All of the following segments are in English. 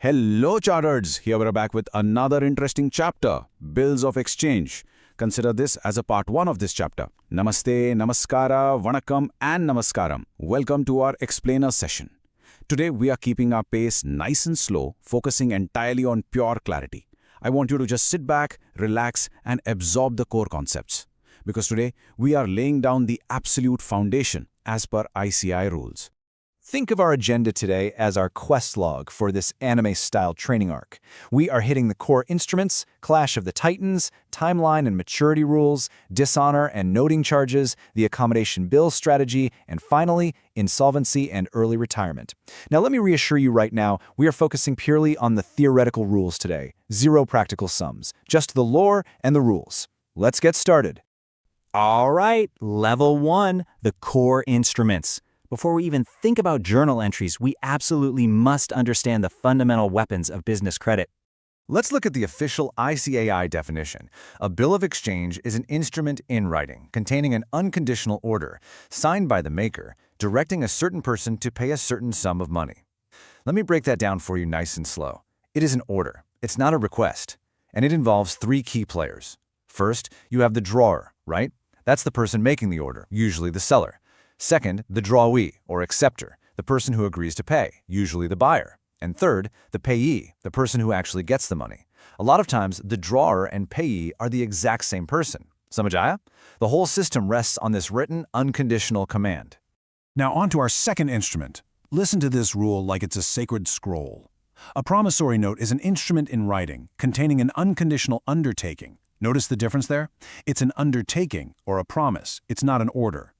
Hello, Charters! Here we're back with another interesting chapter, Bills of Exchange. Consider this as a part 1 of this chapter. Namaste, Namaskara, Vanakkam and Namaskaram. Welcome to our explainer session. Today we are keeping our pace nice and slow, focusing entirely on pure clarity. I want you to just sit back, relax and absorb the core concepts. Because today we are laying down the absolute foundation as per ICI rules. Think of our agenda today as our quest log for this anime-style training arc. We are hitting the core instruments, Clash of the Titans, timeline and maturity rules, dishonor and noting charges, the accommodation bill strategy, and finally, insolvency and early retirement. Now let me reassure you right now, we are focusing purely on the theoretical rules today. Zero practical sums, just the lore and the rules. Let's get started. All right, level 1, the core instruments. Before we even think about journal entries, we absolutely must understand the fundamental weapons of business credit. Let's look at the official ICAI definition. A bill of exchange is an instrument in writing containing an unconditional order, signed by the maker, directing a certain person to pay a certain sum of money. Let me break that down for you nice and slow. It is an order. It's not a request. And it involves 3 key players. First, you have the drawer, right? That's the person making the order, usually the seller. Second, the drawee, or acceptor, the person who agrees to pay, usually the buyer. And third, the payee, the person who actually gets the money. A lot of times, the drawer and payee are the exact same person. Samajaya? The whole system rests on this written, unconditional command. Now on to our second instrument. Listen to this rule like it's a sacred scroll. A promissory note is an instrument in writing containing an unconditional undertaking. Notice the difference there? It's an undertaking, or a promise. It's not an order.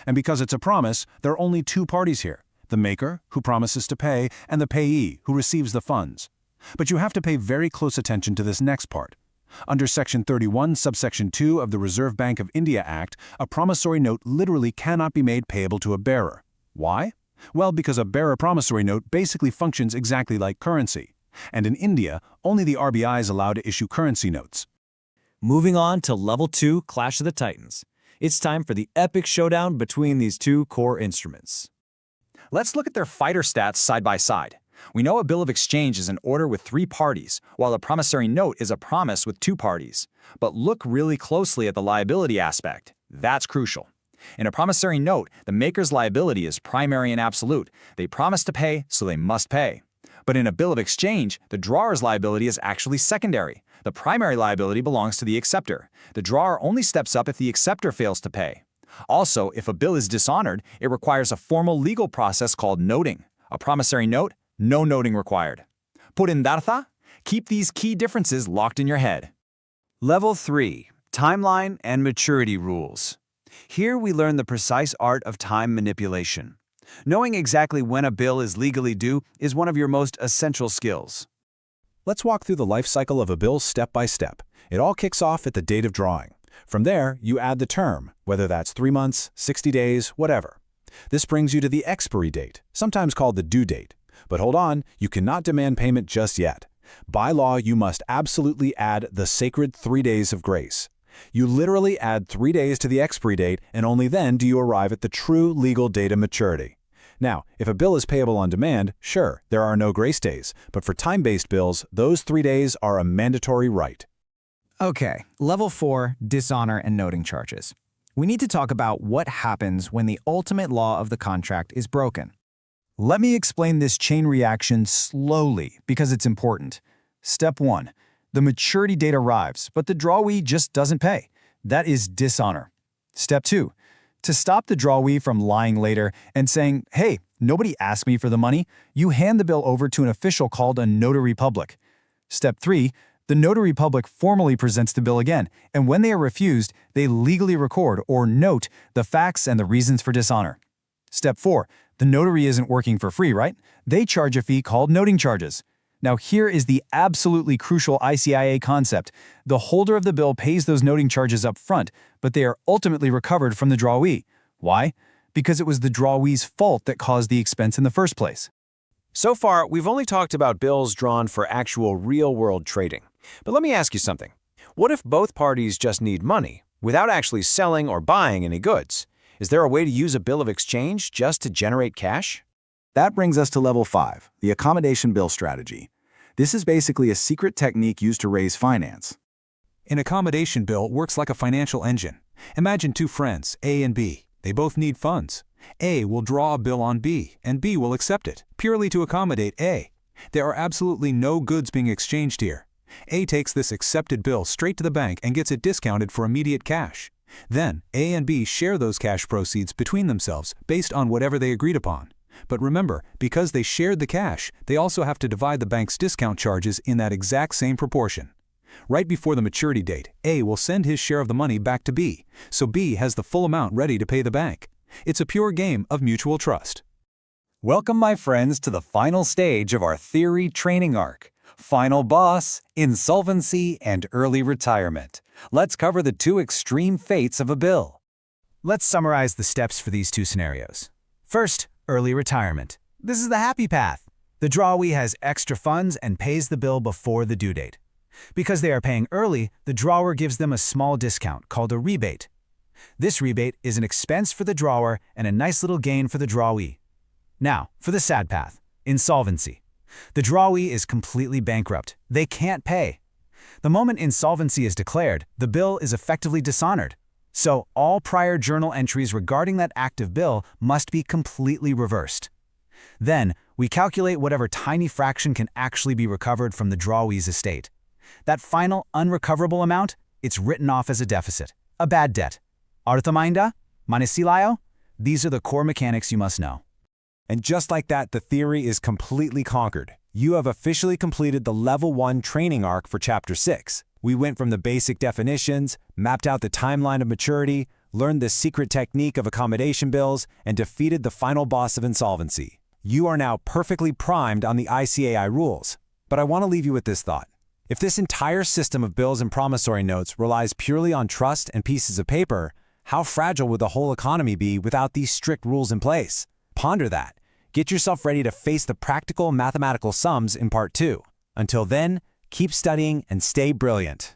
And because it's a promise, there are only 2 parties here, the maker, who promises to pay, and the payee, who receives the funds. But you have to pay very close attention to this next part. Under Section 31, subsection 2 of the Reserve Bank of India Act, a promissory note literally cannot be made payable to a bearer. Why? Well, because a bearer promissory note basically functions exactly like currency. And in India, only the RBI is allowed to issue currency notes. Moving on to level 2, Clash of the Titans. It's time for the epic showdown between these 2 core instruments. Let's look at their fighter stats side by side. We know a bill of exchange is an order with 3 parties, while a promissory note is a promise with 2 parties. But look really closely at the liability aspect. That's crucial. In a promissory note, the maker's liability is primary and absolute. They promise to pay, so they must pay. But in a bill of exchange, the drawer's liability is actually secondary. The primary liability belongs to the acceptor. The drawer only steps up if the acceptor fails to pay. Also, if a bill is dishonored, it requires a formal legal process called noting. A promissory note, no noting required. Purindartha? Keep these key differences locked in your head. Level 3, Timeline and Maturity Rules. Here we learn the precise art of time manipulation. Knowing exactly when a bill is legally due is one of your most essential skills. Let's walk through the life cycle of a bill step by step. It all kicks off at the date of drawing. From there, you add the term, whether that's 3 months, 60 days, whatever. This brings you to the expiry date, sometimes called the due date. But hold on, you cannot demand payment just yet. By law, you must absolutely add the sacred 3 days of grace. You literally add 3 days to the expiry date, and only then do you arrive at the true legal date of maturity. Now, if a bill is payable on demand, sure, there are no grace days, but for time-based bills, those 3 days are a mandatory right. Okay, level 4, dishonor and noting charges. We need to talk about what happens when the ultimate law of the contract is broken. Let me explain this chain reaction slowly because it's important. Step 1. The maturity date arrives, but the drawee just doesn't pay. That is dishonor. Step 2. To stop the drawee from lying later and saying, hey, nobody asked me for the money, you hand the bill over to an official called a notary public. Step 3. The notary public formally presents the bill again, and when they are refused, they legally record or note the facts and the reasons for dishonor. Step 4. The notary isn't working for free, right? They charge a fee called noting charges. Now here is the absolutely crucial ICIA concept. The holder of the bill pays those noting charges up front, but they are ultimately recovered from the drawee. Why? Because it was the drawee's fault that caused the expense in the first place. So far, we've only talked about bills drawn for actual real-world trading. But let me ask you something. What if both parties just need money, without actually selling or buying any goods? Is there a way to use a bill of exchange just to generate cash? That brings us to level 5, the accommodation bill strategy. This is basically a secret technique used to raise finance. An accommodation bill works like a financial engine. Imagine two friends, A and B. They both need funds. A will draw a bill on B, and B will accept it, purely to accommodate A. There are absolutely no goods being exchanged here. A takes this accepted bill straight to the bank and gets it discounted for immediate cash. Then, A and B share those cash proceeds between themselves based on whatever they agreed upon. But remember, because they shared the cash, they also have to divide the bank's discount charges in that exact same proportion. Right before the maturity date, A will send his share of the money back to B, so B has the full amount ready to pay the bank. It's a pure game of mutual trust. Welcome, my friends, to the final stage of our theory training arc. Final boss, insolvency, and early retirement. Let's cover the two extreme fates of a bill. Let's summarize the steps for these two scenarios. First, early retirement. This is the happy path. The drawee has extra funds and pays the bill before the due date. Because they are paying early, the drawer gives them a small discount called a rebate. This rebate is an expense for the drawer and a nice little gain for the drawee. Now, for the sad path, insolvency. The drawee is completely bankrupt. They can't pay. The moment insolvency is declared, the bill is effectively dishonored. So all prior journal entries regarding that active bill must be completely reversed. Then, we calculate whatever tiny fraction can actually be recovered from the drawee's estate. That final unrecoverable amount, it's written off as a deficit, a bad debt. Arthamainda? Manisilayo? These are the core mechanics you must know. And just like that, the theory is completely conquered. You have officially completed the Level 1 training arc for Chapter 6. We went from the basic definitions, mapped out the timeline of maturity, learned the secret technique of accommodation bills, and defeated the final boss of insolvency. You are now perfectly primed on the ICAI rules. But I want to leave you with this thought. If this entire system of bills and promissory notes relies purely on trust and pieces of paper, how fragile would the whole economy be without these strict rules in place? Ponder that. Get yourself ready to face the practical mathematical sums in Part 2. Until then, keep studying and stay brilliant.